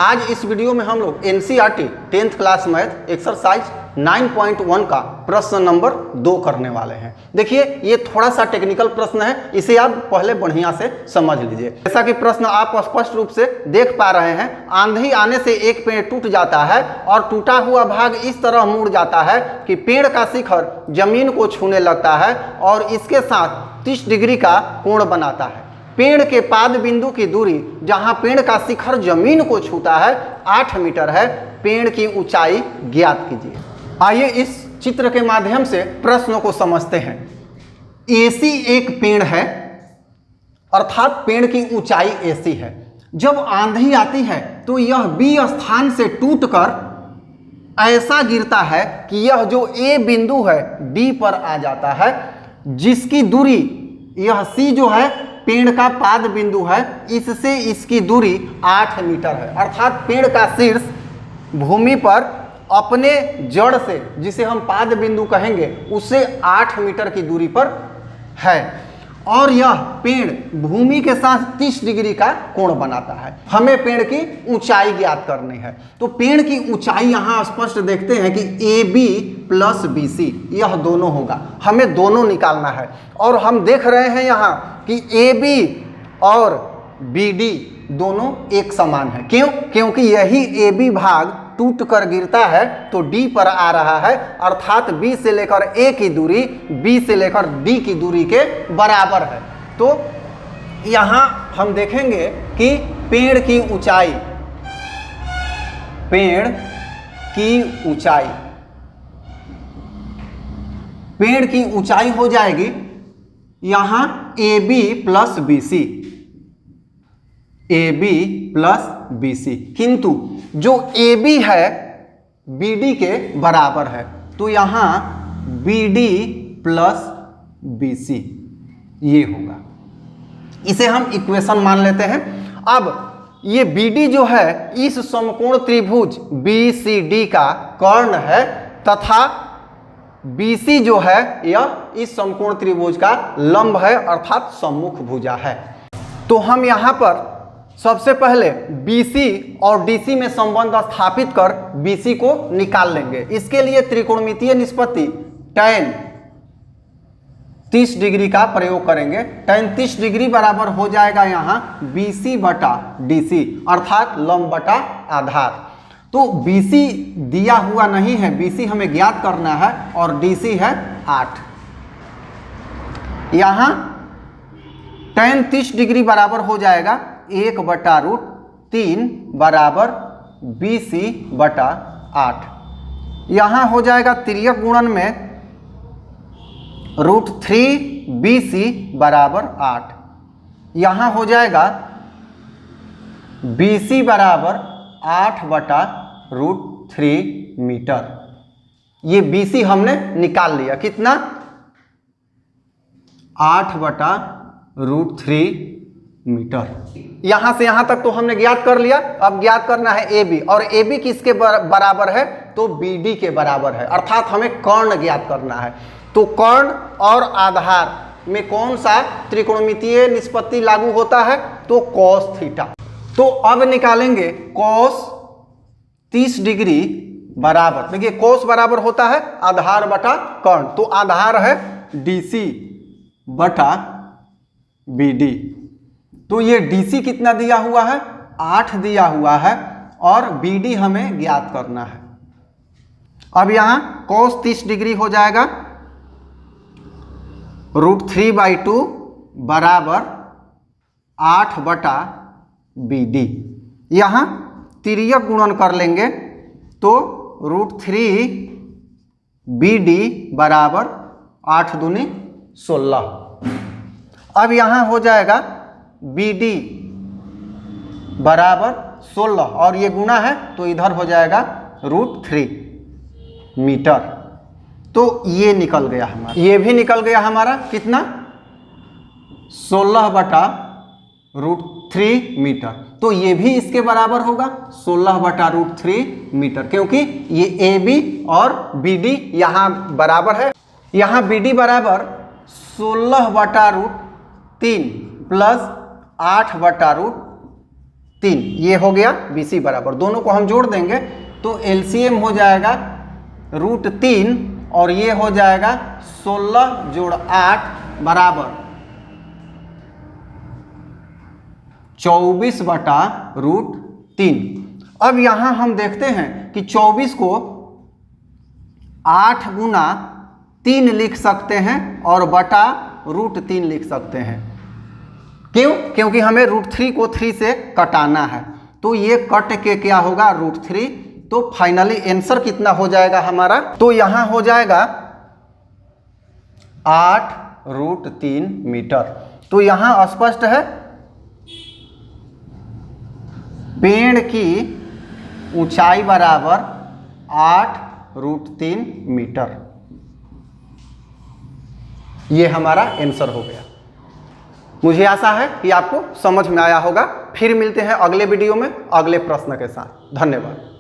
आज इस वीडियो में हम लोग NCERT 10th class math exercise 9.1 का प्रश्न नंबर 2 करने वाले हैं। देखिए ये थोड़ा सा टेक्निकल प्रश्न है, इसे आप पहले बढ़िया से समझ लीजिए। जैसा कि प्रश्न आप स्पष्ट रूप से देख पा रहे हैं, आंधी आने से एक पेड़ टूट जाता है और टूटा हुआ भाग इस तरह मुड़ जाता है कि पेड़ का शिखर जमीन को छूने लगता है और इसके साथ 30 डिग्री का कोण बनाता है। पेड़ के पाद बिंदु की दूरी जहां पेड़ का शिखर जमीन को छूता है 8 मीटर है। पेड़ की ऊंचाई ज्ञात कीजिए। आइए इस चित्र के माध्यम से प्रश्न को समझते हैं। AC एक पेड़ है, अर्थात पेड़ की ऊंचाई AC है। जब आंधी आती है तो यह B स्थान से टूटकर ऐसा गिरता है कि यह जो A बिंदु है D पर आ जाता है, जिसकी दूरी यह C जो है पेड़ का पाद बिंदु है, इससे इसकी दूरी 8 मीटर है। अर्थात पेड़ का शीर्ष भूमि पर अपने जड़ से, जिसे हम पाद बिंदु कहेंगे, उससे 8 मीटर की दूरी पर है और यह पेड़ भूमि के साथ 30 डिग्री का कोण बनाता है। हमें पेड़ की ऊंचाई ज्ञात करनी है, तो पेड़ की ऊंचाई यहाँ स्पष्ट देखते हैं कि AB प्लस BC यह दोनों होगा। हमें दोनों निकालना है और हम देख रहे हैं यहाँ कि AB और BD दोनों एक समान है। क्यों? क्योंकि यही AB भाग टूट कर गिरता है तो D पर आ रहा है, अर्थात B से लेकर A की दूरी B से लेकर D की दूरी के बराबर है। तो यहाँ हम देखेंगे कि पेड़ की ऊंचाई हो जाएगी यहाँ AB प्लस BC, किंतु जो AB है BD के बराबर है, तो यहाँ BD प्लस BC ये होगा। इसे हम इक्वेशन मान लेते हैं। अब ये BD जो है इस समकोण त्रिभुज BCD का कर्ण है तथा BC जो है यह इस समकोण त्रिभुज का लंब है, अर्थात सम्मुख भुजा है। तो हम यहाँ पर सबसे पहले BC और DC में संबंध स्थापित कर BC को निकाल लेंगे। इसके लिए त्रिकोणमितीय निष्पत्ति tan 30 डिग्री का प्रयोग करेंगे। tan 30 डिग्री बराबर हो जाएगा यहाँ BC बटा DC, अर्थात लंब बटा आधार। तो BC दिया हुआ नहीं है, BC हमें ज्ञात करना है और DC है 8। यहाँ tan 30 डिग्री बराबर हो जाएगा 1/√3 बराबर BC बटा 8। यहाँ हो जाएगा तिर्यक गुणन में √3BC बराबर 8। यहाँ हो जाएगा BC बराबर 8/√3 मीटर। ये BC हमने निकाल लिया, कितना? 8/√3 मीटर। यहां से यहां तक तो हमने ज्ञात कर लिया। अब ज्ञात करना है AB, और AB किसके बराबर है? तो BD के बराबर है, अर्थात हमें कर्ण ज्ञात करना है। तो कर्ण और आधार में कौन सा त्रिकोणमितीय निष्पत्ति लागू होता है? तो cos थीटा। तो अब निकालेंगे cos 30 डिग्री बराबर, देखिए cos बराबर होता है आधार बटा कर्ण, तो आधार है DC बटा BD। तो ये DC कितना दिया हुआ है? 8 दिया हुआ है और BD हमें ज्ञात करना है। अब यहाँ cos 30 डिग्री हो जाएगा √3/2 बराबर 8/BD। यहाँ तिर्यक गुणन कर लेंगे तो √3BD बराबर 8 दूनी 16। अब यहाँ हो जाएगा BD बराबर 16 और ये गुणा है तो इधर हो जाएगा √3 मीटर। तो ये निकल गया हमारा, ये भी निकल गया हमारा कितना? 16/√3 मीटर। तो ये भी इसके बराबर होगा 16/√3 मीटर, क्योंकि ये AB और BD यहाँ बराबर है। यहाँ BD बराबर 16/√3 प्लस 8/√3 3, ये हो गया BC बराबर, दोनों को हम जोड़ देंगे तो LCM हो जाएगा √3 और ये हो जाएगा 16 जोड़ 8 बराबर 24/√3। अब यहाँ हम देखते हैं कि 24 को 8 गुना 3 लिख सकते हैं और बटा √3 लिख सकते हैं। क्यों? क्योंकि हमें √3 को 3 से कटाना है, तो ये कट के क्या होगा √3। तो फाइनली आंसर कितना हो जाएगा हमारा, तो यहाँ हो जाएगा 8√3 मीटर। तो यहाँ स्पष्ट है पेड़ की ऊंचाई बराबर 8√3 मीटर। ये हमारा आंसर हो गया। मुझे आशा है कि आपको समझ में आया होगा। फिर मिलते हैं अगले वीडियो में अगले प्रश्न के साथ। धन्यवाद।